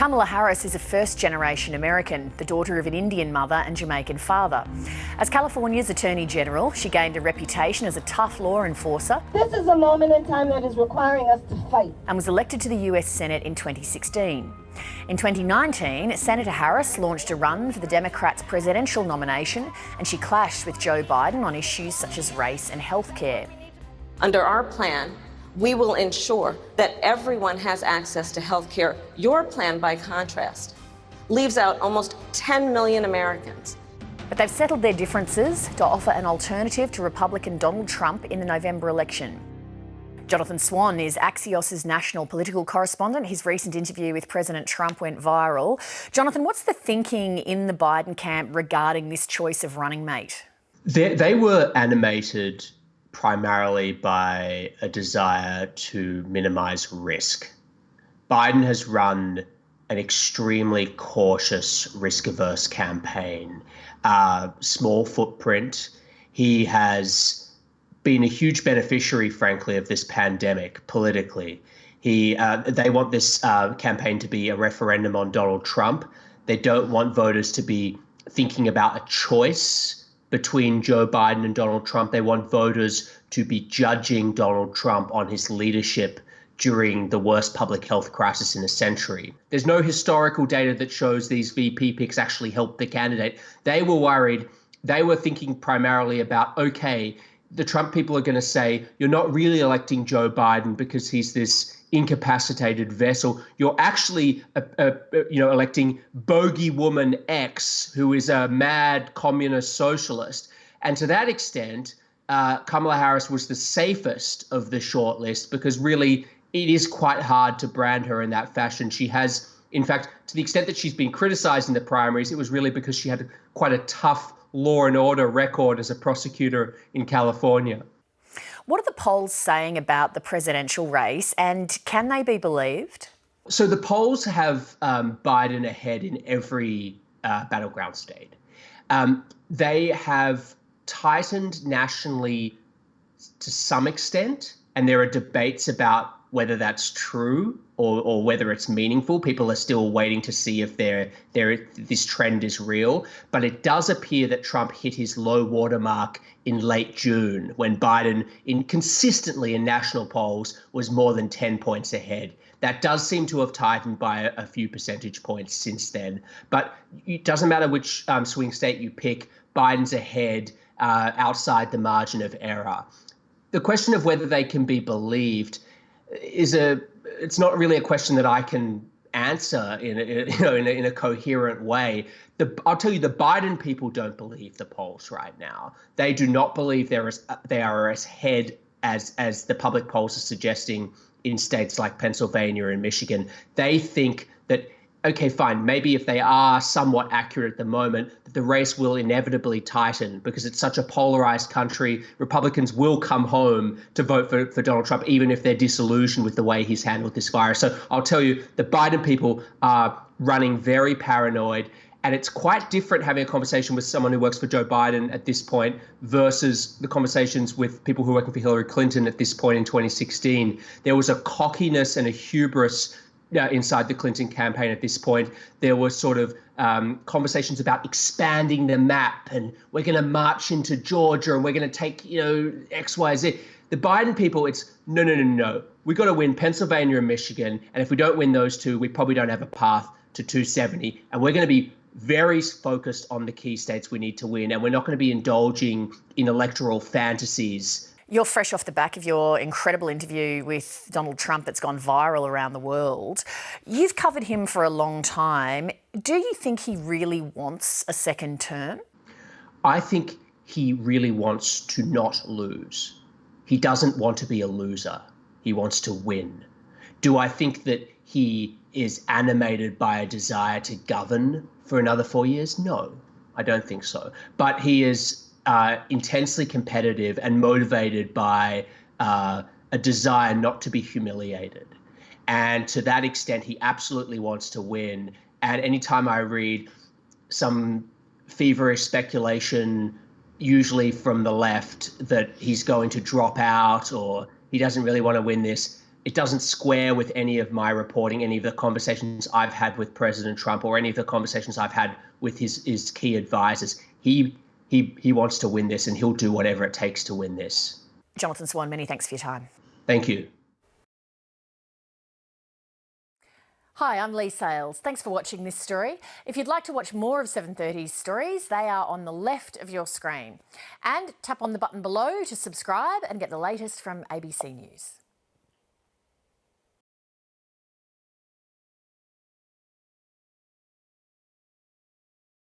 Kamala Harris is a first-generation American, the daughter of an Indian mother and Jamaican father. As California's Attorney General, she gained a reputation as a tough law enforcer. This is a moment in time that is requiring us to fight. And was elected to the US Senate in 2016. In 2019, Senator Harris launched a run for the Democrats' presidential nomination, and she clashed with Joe Biden on issues such as race and healthcare. Under our plan, we will ensure that everyone has access to health care. Your plan, by contrast, leaves out almost 10 million Americans. But they've settled their differences to offer an alternative to Republican Donald Trump in the November election. Jonathan Swan is Axios' national political correspondent. His recent interview with President Trump went viral. Jonathan, what's the thinking in the Biden camp regarding this choice of running mate? They were animated primarily by a desire to minimize risk. Biden has run an extremely cautious, risk-averse campaign, small footprint. He has been a huge beneficiary, frankly, of this pandemic politically. They want this campaign to be a referendum on Donald Trump. They don't want voters to be thinking about a choice between Joe Biden and Donald Trump. They want voters to be judging Donald Trump on his leadership during the worst public health crisis in a century. There's no historical data that shows these VP picks actually helped the candidate. They were worried. They were thinking primarily about, okay, the Trump people are going to say, you're not really electing Joe Biden because he's this incapacitated vessel. You're actually, electing bogey woman X, who is a mad communist socialist. And to that extent, Kamala Harris was the safest of the shortlist because really it is quite hard to brand her in that fashion. She has, in fact, to the extent that she's been criticized in the primaries, it was really because she had quite a tough law and order record as a prosecutor in California. What are the polls saying about the presidential race, and can they be believed? So the polls have Biden ahead in every battleground state. They have tightened nationally to some extent, and there are debates about whether that's true or whether it's meaningful. People are still waiting to see if this trend is real. But it does appear that Trump hit his low watermark in late June when Biden, consistently in national polls, was more than 10 points ahead. That does seem to have tightened by a few percentage points since then. But it doesn't matter which swing state you pick, Biden's ahead outside the margin of error. The question of whether they can be believed it's not really a question that I can answer in a coherent way. I'll tell you, the Biden people don't believe the polls right now. They do not believe they are as ahead as the public polls are suggesting in states like Pennsylvania and Michigan. They think that, okay, fine, maybe if they are somewhat accurate at the moment, that the race will inevitably tighten because it's such a polarized country. Republicans will come home to vote for Donald Trump, even if they're disillusioned with the way he's handled this virus. So I'll tell you, the Biden people are running very paranoid. And it's quite different having a conversation with someone who works for Joe Biden at this point versus the conversations with people who are working for Hillary Clinton at this point in 2016. There was a cockiness and a hubris inside the Clinton campaign at this point. There were sort of conversations about expanding the map, and we're going to march into Georgia and we're going to take, X, Y, Z. The Biden people, it's no. We've got to win Pennsylvania and Michigan. And if we don't win those two, we probably don't have a path to 270. And we're going to be very focused on the key states we need to win. And we're not going to be indulging in electoral fantasies. You're fresh off the back of your incredible interview with Donald Trump that's gone viral around the world. You've covered him for a long time. Do you think he really wants a second term? I think he really wants to not lose. He doesn't want to be a loser. He wants to win. Do I think that he is animated by a desire to govern for another 4 years? No, I don't think so. But he is intensely competitive and motivated by a desire not to be humiliated. And to that extent, he absolutely wants to win. And anytime I read some feverish speculation, usually from the left, that he's going to drop out or he doesn't really want to win this, it doesn't square with any of my reporting, any of the conversations I've had with President Trump or any of the conversations I've had with his key advisors. He wants to win this, and he'll do whatever it takes to win this. Jonathan Swan, many thanks for your time. Thank you. Hi, I'm Lee Sales. Thanks for watching this story. If you'd like to watch more of 730's stories, they are on the left of your screen. And tap on the button below to subscribe and get the latest from ABC News.